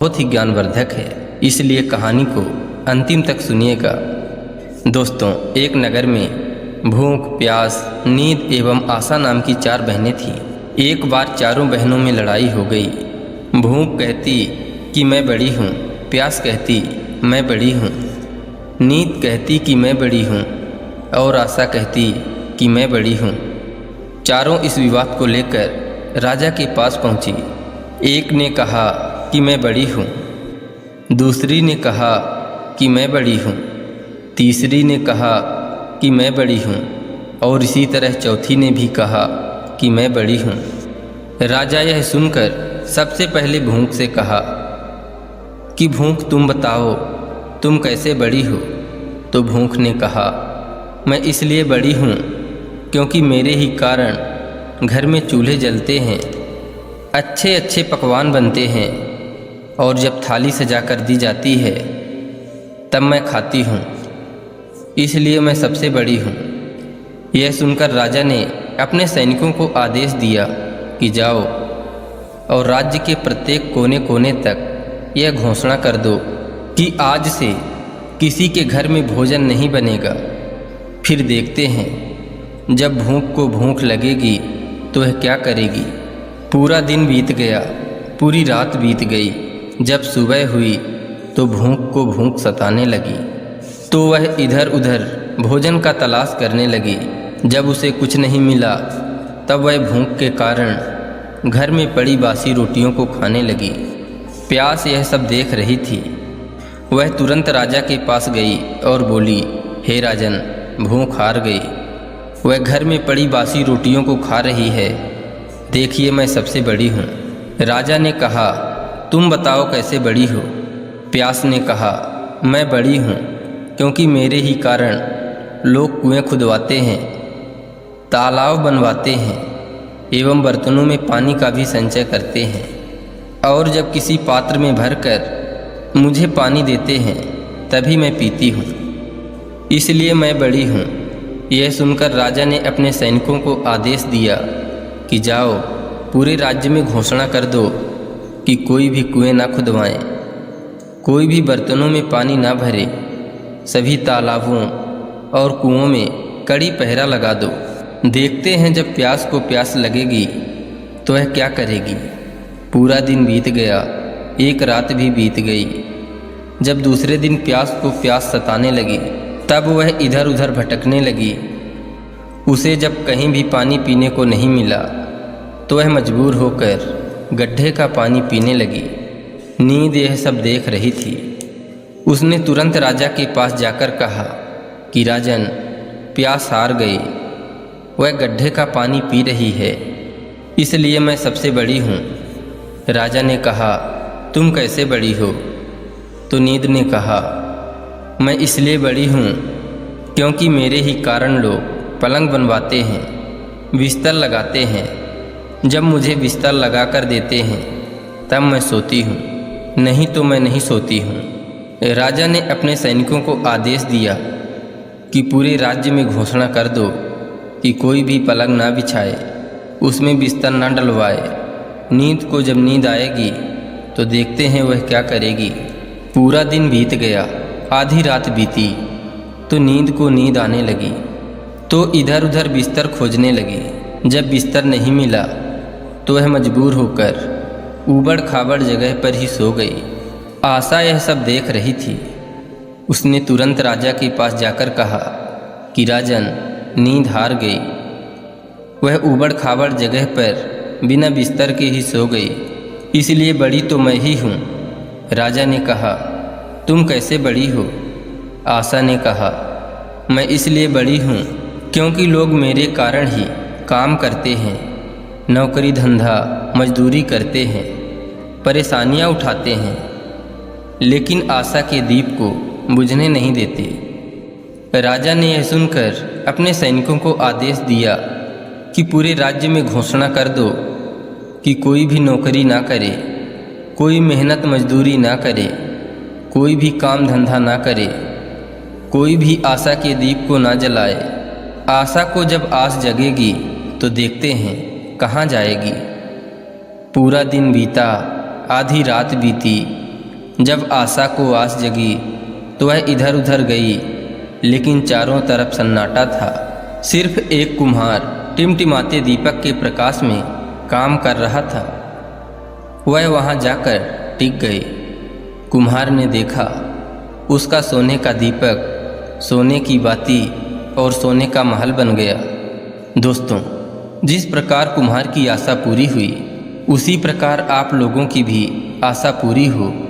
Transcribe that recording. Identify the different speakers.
Speaker 1: बहुत ही ज्ञानवर्धक है, इसलिए कहानी को अंतिम तक सुनिएगा। दोस्तों, एक नगर में भूख, प्यास, नींद एवं आशा नाम की 4 बहनें थीं। एक बार चारों बहनों में लड़ाई हो गई। भूख कहती कि मैं बड़ी हूँ, प्यास कहती मैं बड़ी हूँ, नींद कहती कि मैं बड़ी हूँ और आशा कहती कि मैं बड़ी हूँ। चारों इस विवाद को लेकर राजा के पास पहुँची। एक ने कहा कि मैं बड़ी हूँ, दूसरी ने कहा कि मैं बड़ी हूँ, तीसरी ने कहा कि मैं बड़ी हूँ और इसी तरह चौथी ने भी कहा कि मैं बड़ी हूँ। राजा यह सुनकर सबसे पहले भूख से कहा कि भूख, तुम बताओ तुम कैसे बड़ी हो। तो भूख ने कहा, मैं इसलिए बड़ी हूँ क्योंकि मेरे ही कारण घर में चूल्हे जलते हैं, अच्छे अच्छे पकवान बनते हैं और जब थाली सजा कर दी जाती है तब मैं खाती हूँ, इसलिए मैं सबसे बड़ी हूँ। यह सुनकर राजा ने अपने सैनिकों को आदेश दिया कि जाओ और राज्य के प्रत्येक कोने कोने तक यह घोषणा कर दो कि आज से किसी के घर में भोजन नहीं बनेगा। फिर देखते हैं जब भूख को भूख लगेगी तो वह क्या करेगी। पूरा दिन बीत गया, पूरी रात बीत गई। जब सुबह हुई तो भूख को भूख सताने लगी, तो वह इधर उधर भोजन का तलाश करने लगी। जब उसे कुछ नहीं मिला तब वह भूख के कारण घर में पड़ी बासी रोटियों को खाने लगी। प्यास यह सब देख रही थी। वह तुरंत राजा के पास गई और बोली, हे राजन, भूख हार गई। वह घर में पड़ी बासी रोटियों को खा रही है, देखिए मैं सबसे बड़ी हूँ। राजा ने कहा, तुम बताओ कैसे बड़ी हो। प्यास ने कहा, मैं बड़ी हूँ क्योंकि मेरे ही कारण लोग कुएं खुदवाते हैं, तालाब बनवाते हैं एवं बर्तनों में पानी का भी संचय करते हैं और जब किसी पात्र में भरकर मुझे पानी देते हैं तभी मैं पीती हूँ, इसलिए मैं बड़ी हूँ। यह सुनकर राजा ने अपने सैनिकों को आदेश दिया कि जाओ, पूरे राज्य में घोषणा कर दो कि कोई भी कुएं ना खुदवाएं, कोई भी बर्तनों में पानी ना भरे, सभी तालाबों और कुओं में कड़ी पहरा लगा दो। देखते हैं जब प्यास को प्यास लगेगी तो वह क्या करेगी। पूरा दिन बीत गया, एक रात भी बीत गई। जब दूसरे दिन प्यास को प्यास सताने लगी तब वह इधर उधर भटकने लगी। उसे जब कहीं भी पानी पीने को नहीं मिला तो वह मजबूर होकर गड्ढे का पानी पीने लगी। नींद यह सब देख रही थी। उसने तुरंत राजा के पास जाकर कहा कि राजन, प्यास हार गई, वह गड्ढे का पानी पी रही है, इसलिए मैं सबसे बड़ी हूँ। राजा ने कहा, तुम कैसे बड़ी हो। तो नींद ने कहा, मैं इसलिए बड़ी हूँ क्योंकि मेरे ही कारण लोग पलंग बनवाते हैं, बिस्तर लगाते हैं। जब मुझे बिस्तर लगा कर देते हैं तब मैं सोती हूँ, नहीं तो मैं नहीं सोती हूँ। राजा ने अपने सैनिकों को आदेश दिया कि पूरे राज्य में घोषणा कर दो कि कोई भी पलंग ना बिछाए, उसमें बिस्तर ना डलवाए। नींद को जब नींद आएगी तो देखते हैं वह क्या करेगी। पूरा दिन बीत गया, आधी रात बीती तो नींद को नींद आने लगी, तो इधर उधर बिस्तर खोजने लगी। जब बिस्तर नहीं मिला तो वह मजबूर होकर ऊबड़ खाबड़ जगह पर ही सो गई। आशा यह सब देख रही थी। उसने तुरंत राजा के पास जाकर कहा कि राजन, नींद हार गई। वह ऊबड़ खाबड़ जगह पर बिना बिस्तर के ही सो गई, इसलिए बड़ी तो मैं ही हूँ। राजा ने कहा, तुम कैसे बड़ी हो। आशा ने कहा, मैं इसलिए बड़ी हूँ क्योंकि लोग मेरे कारण ही काम करते हैं, नौकरी धंधा मजदूरी करते हैं, परेशानियाँ उठाते हैं, लेकिन आशा के दीप को बुझने नहीं देते। राजा ने यह सुनकर अपने सैनिकों को आदेश दिया कि पूरे राज्य में घोषणा कर दो कि कोई भी नौकरी ना करे, कोई मेहनत मजदूरी ना करे, कोई भी काम धंधा ना करे, कोई भी आशा के दीप को ना जलाए। आशा को जब आस जगेगी तो देखते हैं कहाँ जाएगी। पूरा दिन बीता, आधी रात बीती जब आशा को आस जगी तो वह इधर उधर गई, लेकिन चारों तरफ सन्नाटा था। सिर्फ एक कुम्हार टिमटिमाते दीपक के प्रकाश में काम कर रहा था। वह वहां जाकर टिक गए। कुम्हार ने देखा, उसका सोने का दीपक, सोने की बाती और सोने का महल बन गया। दोस्तों, जिस प्रकार कुम्हार की आशा पूरी हुई, उसी प्रकार आप लोगों की भी आशा पूरी हो।